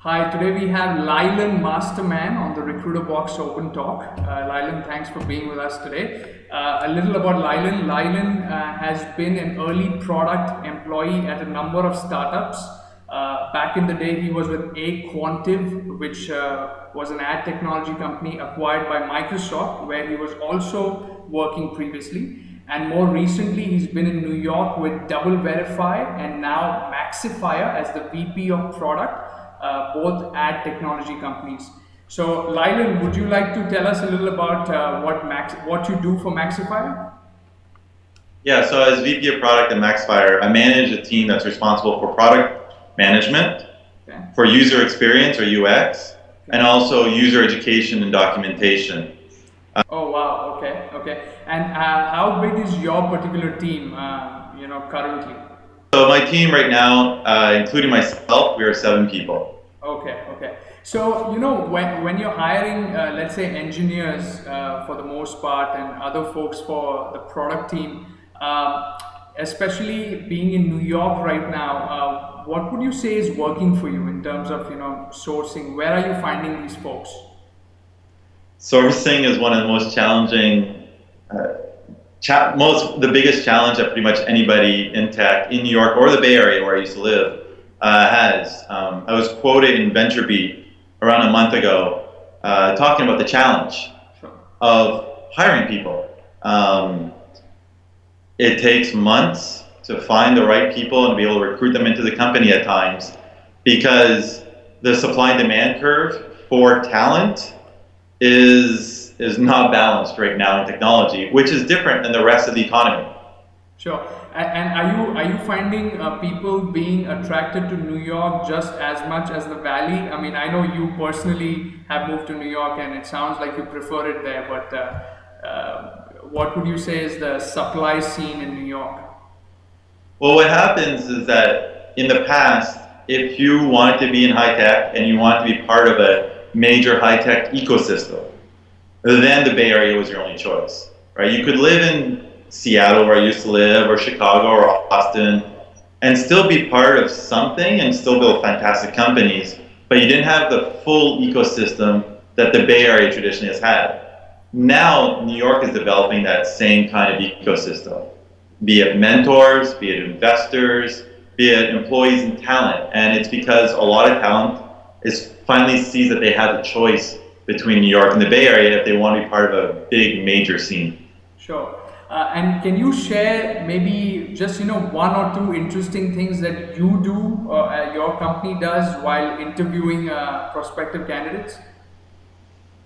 Hi, today we have Lylan Masterman on the Recruiter Box Open Talk. Lylan, thanks for being with us today. A little about Lylan. Lylan has been an early product employee at a number of startups. Back in the day, he was with Quantive, which was an ad technology company acquired by Microsoft, where he was also working previously. And more recently, he's been in New York with Double Verify and now Maxifier as the VP of product, both ad technology companies. So, Lylan, would you like to tell us a little about what you do for Maxifier? Yeah, so as VP of Product at Maxifier, I manage a team that's responsible for product management, Okay. for user experience or UX, and Okay. also user education and documentation. Oh wow. Okay. Okay. And how big is your particular team? Currently. So my team right now, including myself, we are 7 people. Okay, okay. So, when you're hiring, let's say, engineers for the most part and other folks for the product team, especially being in New York right now, what would you say is working for you in terms of, sourcing? Where are you finding these folks? Sourcing is one of the most challenging, the biggest challenge that pretty much anybody in tech in New York or the Bay Area where I used to live has. I was quoted in VentureBeat around a month ago talking about the challenge Sure. of hiring people. It takes months to find the right people and to be able to recruit them into the company at times because the supply and demand curve for talent is not balanced right now in technology, which is different than the rest of the economy. Sure. And are you finding people being attracted to New York just as much as the Valley? I mean, I know you personally have moved to New York, and it sounds like you prefer it there. But what would you say is the supply scene in New York? Well, what happens is that in the past, if you wanted to be in high tech and you wanted to be part of a major high tech ecosystem, then the Bay Area was your only choice, right? You could live in Seattle, where I used to live, or Chicago, or Austin, and still be part of something and still build fantastic companies, but you didn't have the full ecosystem that the Bay Area traditionally has had. Now, New York is developing that same kind of ecosystem, be it mentors, be it investors, be it employees and talent. And it's because a lot of talent is finally sees that they have a choice between New York and the Bay Area if they want to be part of a big major scene. Sure. And can you share maybe just one or two interesting things that you do or your company does while interviewing prospective candidates?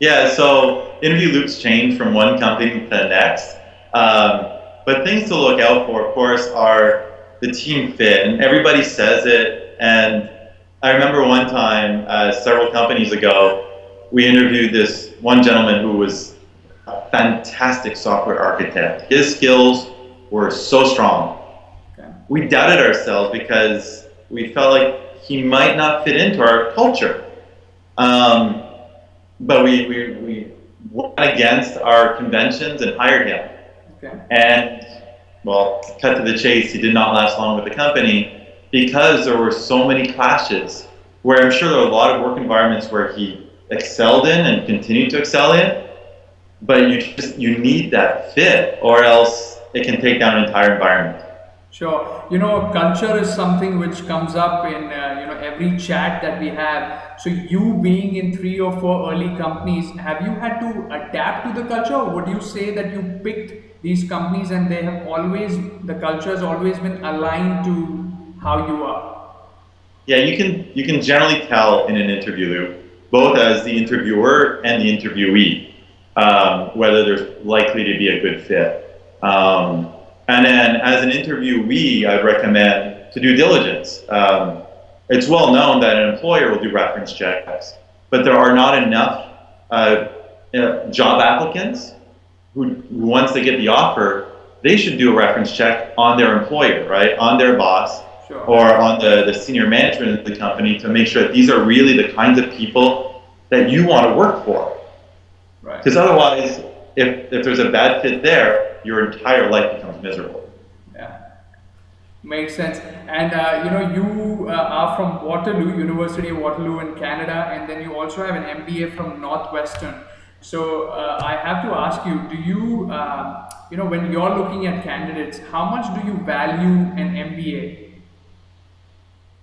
Yeah, so interview loops change from one company to the next. But things to look out for, of course, are the team fit. And everybody says it. And I remember one time, several companies ago, we interviewed this one gentleman who was a fantastic software architect. His skills were so strong. Okay. We doubted ourselves because we felt like he might not fit into our culture. Um, but we went against our conventions and hired him. Okay. And, well, cut to the chase, he did not last long with the company because there were so many clashes where I'm sure there were a lot of work environments where he excelled in and continued to excel in, but you need that fit or else it can take down an entire environment. Sure. Culture is something which comes up in every chat that we have. So you being in three or four early companies, have you had to adapt to the culture, or would you say that you picked these companies and the culture has always been aligned to how you are? Yeah, you can generally tell in an interview loop, both as the interviewer and the interviewee, whether there's likely to be a good fit. And then as an interviewee, I'd recommend to do diligence. It's well known that an employer will do reference checks, but there are not enough job applicants who, once they get the offer, they should do a reference check on their employer, right? On their boss, Sure. or on the senior management of the company to make sure that these are really the kinds of people that you want to work for. Right. Because otherwise, if there's a bad fit there, your entire life becomes miserable. Yeah. Makes sense. And you are from Waterloo, University of Waterloo in Canada, and then you also have an MBA from Northwestern. So I have to ask you, do you, when you're looking at candidates, how much do you value an MBA?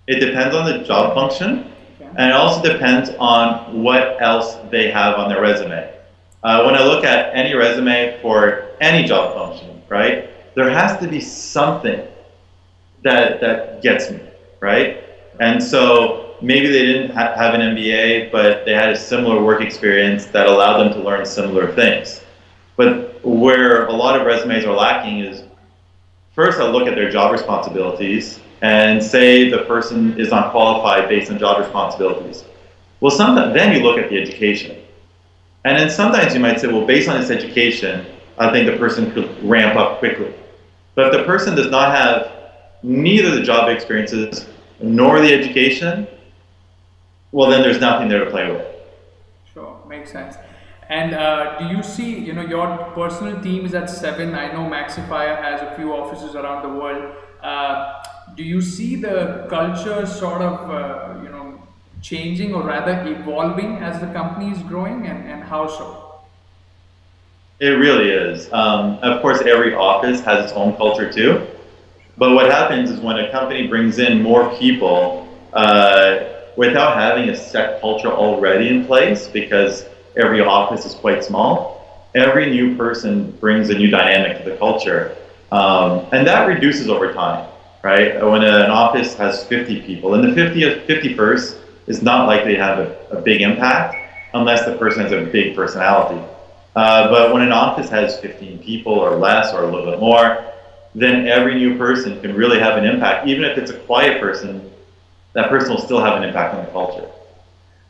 It depends on the job function, Okay. and it also depends on what else they have on their resume. When I look at any resume for any job function, right, there has to be something that gets me, right? And so maybe they didn't have an MBA, but they had a similar work experience that allowed them to learn similar things. But where a lot of resumes are lacking is, first I'll look at their job responsibilities and say the person is not qualified based on job responsibilities. Well, sometimes then you look at the education. And then sometimes you might say, well, based on this education, I think the person could ramp up quickly. But if the person does not have neither the job experiences nor the education, well, then there's nothing there to play with. Sure, makes sense. And do you see, your personal team is at 7. I know Maxifier has a few offices around the world. Do you see the culture sort of, changing or rather evolving as the company is growing, and how so? It really is. Of course, every office has its own culture too. But what happens is when a company brings in more people without having a set culture already in place, because every office is quite small, every new person brings a new dynamic to the culture. And that reduces over time, right? When an office has 50 people, and the 51st is not likely to have a big impact unless the person has a big personality. But when an office has 15 people or less or a little bit more, then every new person can really have an impact. Even if it's a quiet person, that person will still have an impact on the culture.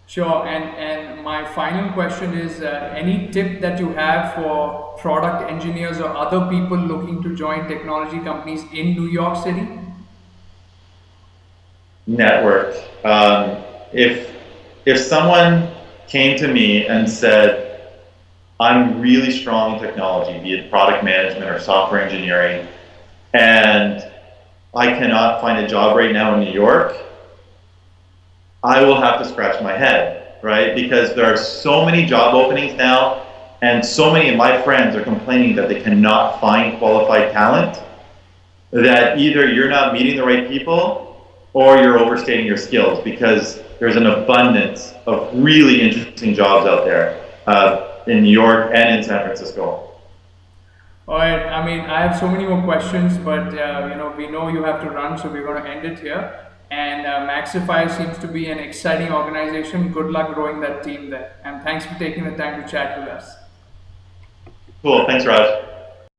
Sure. And my final question is, any tip that you have for product engineers or other people looking to join technology companies in New York City? Network. If someone came to me and said, I'm really strong in technology, be it product management or software engineering, and I cannot find a job right now in New York, I will have to scratch my head, right? Because there are so many job openings now, and so many of my friends are complaining that they cannot find qualified talent, that either you're not meeting the right people or you're overstating your skills, because there's an abundance of really interesting jobs out there in New York and in San Francisco. All right. I mean, I have so many more questions, but we know you have to run, so we're going to end it here. And Maxifier seems to be an exciting organization. Good luck growing that team there. And thanks for taking the time to chat with us. Cool. Thanks, Raj.